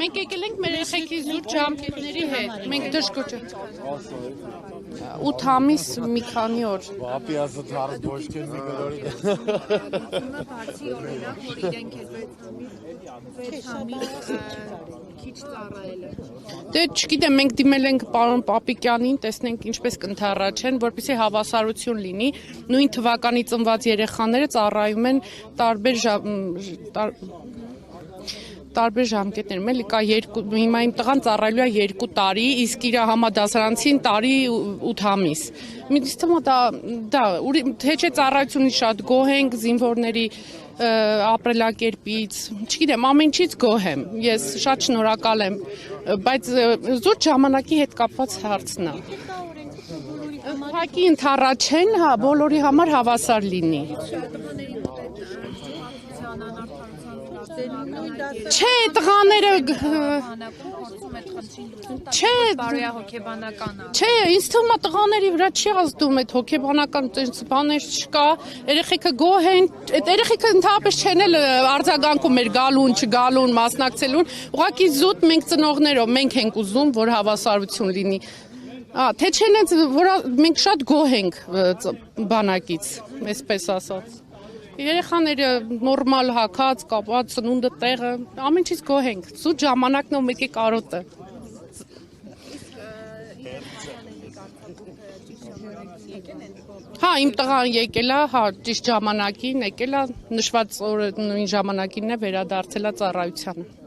Մենք եկել ենք մեր երեխեքի զուտ ժամկետների հետ։ Մենք դժգոհ 8 ամիս մի քանի օր։ Բապի ասած հարց ոչքեր մի գրորի։ Բացի օրինակ, որ իրենք էլ 6 ամիս քիչ ծառայել են։ Դե չգիտեմ, մենք դիմել ենք պարոն Պապիկյանին, տեսնենք ինչպես կընթառաջեն, որպեսզի հավասարություն լինի։ Նույն թվականի ծնված երեխաները ծառայում են տարբեր ժամկետներում, էլի կա հիմա իմ տղան ծառայելու է 2 տարի, իսկ իր համադասարանցին տարի 8 ամիս։ Ինձ թվում է դա թե չէ ծառայությունից շատ գոհ ենք զինվորների ապրելակերպից, չգիտեմ, ամեն ինչից գոհ եմ։ Ես շատ շնորհակալ եմ, բայց զուտ ժամանակի հետ կապված հարցն է։ Ուղղակի ընթառաջեն, հա, բոլորի համար հավասար լինի։ Չէ, տղաները Չէ, ինձ թվում է տղաների վրա չի ազդում այդ հոգեբանական բաներ չկա, երեխեքը գոհ են, այդ երեխեքը ընդհանրապես չեն էլ արձագանքում մեր գալուն, չգալուն, մասնակցելուն, ուղղակի զուտ մենք ծնողներով մենք ենք ուզում, որ հավասարություն լինի։ Թե չեն որ մենք շատ գոհ ենք բանակից, այսպես ասած։ Երեխաները նորմալ հագած, կապած, ծնունդը տեղը, ամեն ինչից գոհ ենք։ Զուտ ժամանակն ու մեկ է կարոտը։ Հա, իմ տղան եկել է, հա, ճիշտ ժամանակին եկել է, նշված օրը նույն ժամանակին է վերադարձել ծառայությանը։